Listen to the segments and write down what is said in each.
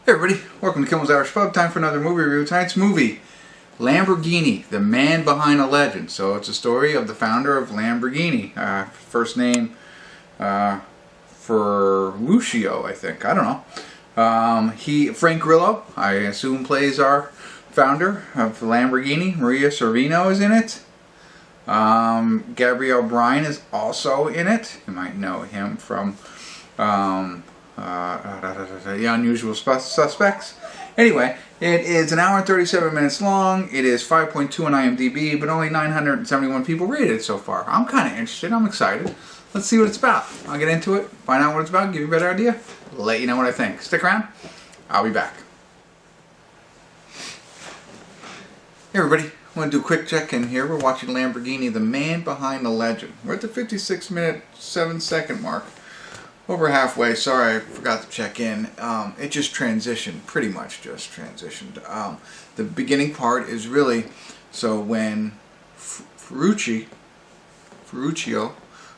Hey everybody, welcome to Kimmel's Irish Pub. Time for another movie review. Tonight's movie, Lamborghini, the man behind a legend. So it's a story of the founder of Lamborghini. First name for Lucio, I think. I don't know. Frank Grillo, I assume, plays our founder of Lamborghini. Maria Sorvino is in it. Gabrielle Bryan is also in it. You might know him from The Unusual Suspects. Anyway, it is an hour and 37 minutes long. It is 5.2 on IMDb, but only 971 people rated it so far. I'm kind of interested. I'm excited. Let's see what it's about. I'll get into it, find out what it's about, give you a better idea, let you know what I think. Stick around. I'll be back. Hey everybody, I want to do a quick check-in here. We're watching Lamborghini, the man behind the legend. We're at the 56-minute, 7-second mark. Over halfway. Sorry, I forgot to check in. It just transitioned, pretty much just transitioned. The beginning part is really, so when Ferruccio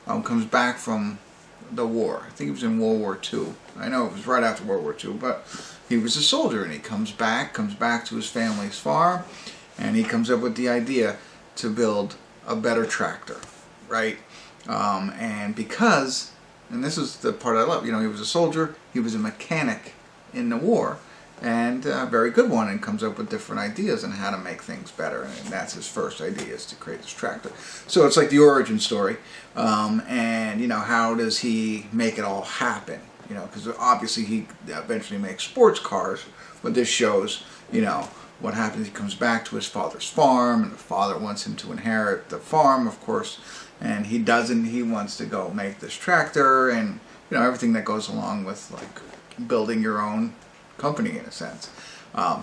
comes back from the war. I think he was in World War II. I know it was right after World War II, but he was a soldier and he comes back to his family's farm, and he comes up with the idea to build a better tractor, right? And because, and this is the part I love, you know, he was a soldier, he was a mechanic in the war, and a very good one, and comes up with different ideas on how to make things better, and that's his first idea, is to create this tractor. So it's like the origin story, and, you know, how does he make it all happen? You know, because obviously he eventually makes sports cars, but this shows, you know, what happens. He comes back to his father's farm, and the father wants him to inherit the farm, of course, and he doesn't. He wants to go make this tractor, and, you know, everything that goes along with, like, building your own company, in a sense.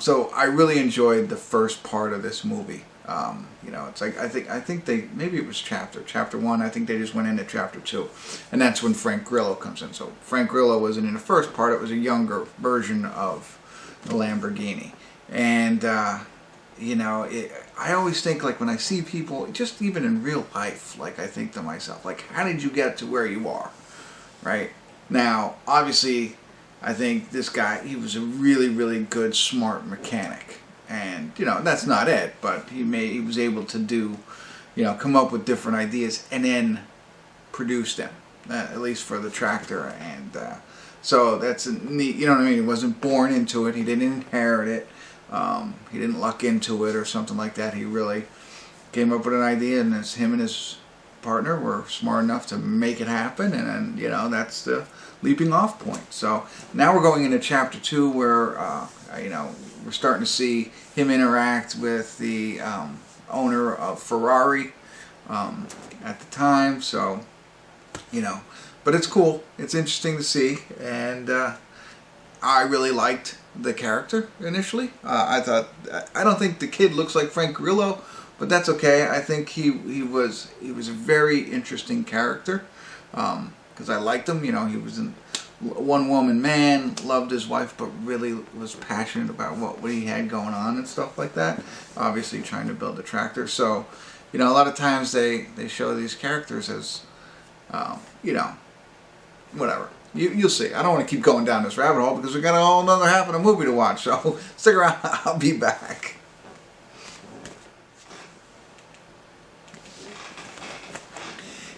So I really enjoyed the first part of this movie. You know, it's like, I think they, maybe it was chapter 1, I think they just went into chapter 2, and that's when Frank Grillo comes in. So Frank Grillo wasn't in the first part, it was a younger version of the Lamborghini. And, you know, I always think, like, when I see people, just even in real life, like, I think to myself, like, how did you get to where you are, right? Now, obviously, I think this guy, he was a really, really good, smart mechanic. And, you know, that's not it, but he was able to do, you know, come up with different ideas and then produce them, at least for the tractor. And so that's a neat, you know what I mean? He wasn't born into it, he didn't inherit it. He didn't luck into it or something like that. He really came up with an idea, and him and his partner were smart enough to make it happen, and then, you know, that's the leaping off point. So now we're going into chapter 2, where you know, we're starting to see him interact with the owner of Ferrari at the time. So, you know, but it's cool, it's interesting to see, and I really liked the character initially. I don't think the kid looks like Frank Grillo, but that's okay. I think he was a very interesting character, because I liked him. You know, he was a one-woman man, loved his wife, but really was passionate about what he had going on and stuff like that. Obviously trying to build a tractor. So, you know, a lot of times they show these characters as, you know, whatever. You'll see. I don't want to keep going down this rabbit hole because we got a whole another half of the movie to watch. So stick around. I'll be back.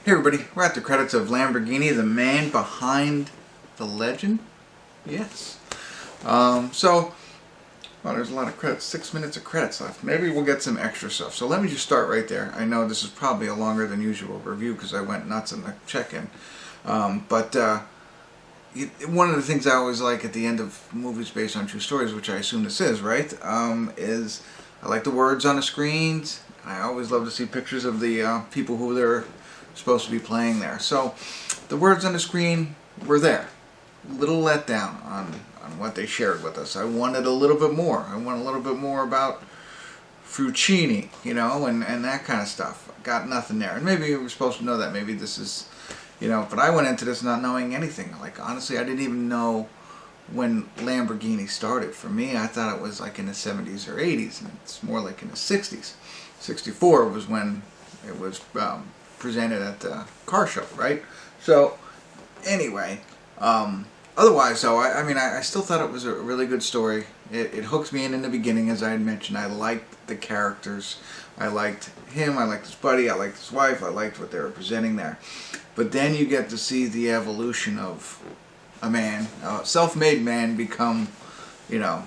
Hey everybody, we're at the credits of Lamborghini, the man behind the legend. Yes. So, well, there's a lot of credits. 6 minutes of credits left. Maybe we'll get some extra stuff. So let me just start right there. I know this is probably a longer than usual review because I went nuts in the check-in. One of the things I always like at the end of movies based on true stories, which I assume this is, right, is I like the words on the screens. I always love to see pictures of the people who they're supposed to be playing there. So the words on the screen were there. Little letdown on what they shared with us. I wanted a little bit more. I want a little bit more about Fuccini, you know, and that kind of stuff. Got nothing there. And maybe we're supposed to know that. Maybe this is, you know, but I went into this not knowing anything. Like, honestly, I didn't even know when Lamborghini started. For me, I thought it was like in the 70s or 80s, and it's more like in the 60s. 64 was when it was presented at the car show, right? So, anyway, otherwise, though, I mean, I still thought it was a really good story. It hooked me in the beginning, as I had mentioned. I liked the characters. I liked him. I liked his buddy. I liked his wife. I liked what they were presenting there. But then you get to see the evolution of a man, a self-made man, become, you know,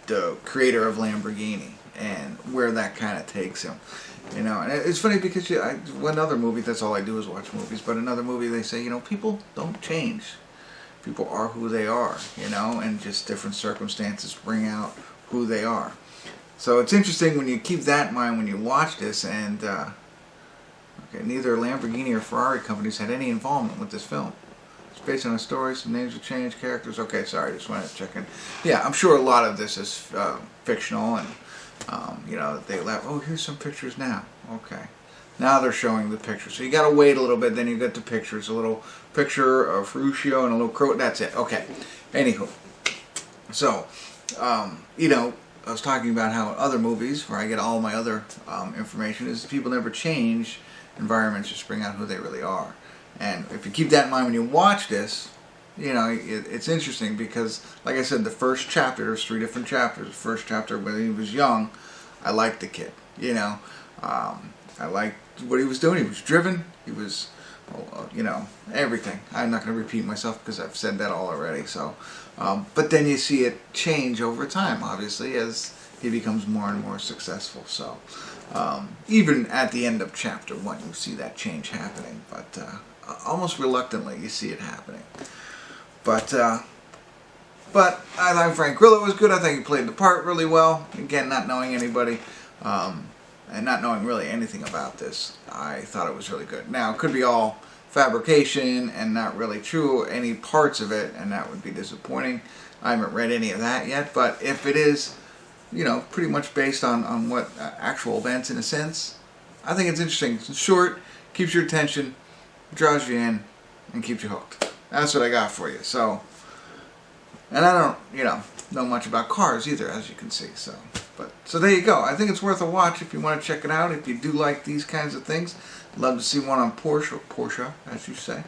the creator of Lamborghini, and where that kind of takes him. You know, and it's funny because another movie, that's all I do is watch movies, but another movie they say, you know, people don't change. People are who they are, you know, and just different circumstances bring out who they are. So it's interesting when you keep that in mind when you watch this, and okay, neither Lamborghini or Ferrari companies had any involvement with this film. It's based on a story, some names have changed, characters. Okay, sorry, just wanted to check in. Yeah, I'm sure a lot of this is fictional, and you know, they laugh, oh, here's some pictures now. Okay. Now they're showing the picture. So you got to wait a little bit, then you get the pictures. A little picture of Ferruccio and a little crow. That's it. Okay. Anywho. So, you know, I was talking about how in other movies, where I get all my other information, is people never change. Environments just bring out who they really are. And if you keep that in mind when you watch this, you know, it's interesting because, like I said, the first chapter, there's 3 different chapters. The first chapter, when he was young, I liked the kid. You know, I liked what he was doing. He was driven. He was, you know, everything. I'm not going to repeat myself because I've said that all already. So, but then you see it change over time, obviously, as he becomes more and more successful. So, even at the end of chapter 1, you see that change happening. But almost reluctantly, you see it happening. But I thought Frank Grillo was good. I think he played the part really well. Again, not knowing anybody. And not knowing really anything about this, I thought it was really good. Now, it could be all fabrication and not really true, any parts of it, and that would be disappointing. I haven't read any of that yet, but if it is, you know, pretty much based on what actual events in a sense, I think it's interesting. It's short, keeps your attention, draws you in, and keeps you hooked. That's what I got for you. So, and I don't, you know much about cars either, as you can see. So there you go. I think it's worth a watch if you want to check it out. If you do like these kinds of things, love to see one on Porsche, as you say.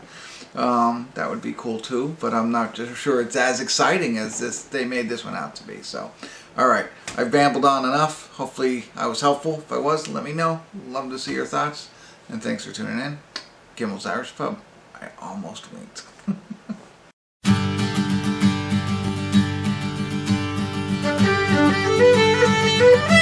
That would be cool too. But I'm not just sure it's as exciting as this. They made this one out to be. So, all right, I've babbled on enough. Hopefully, I was helpful. If I was, let me know. Love to see your thoughts. And thanks for tuning in. Kimmel's Irish Pub. I almost winked. Thank you.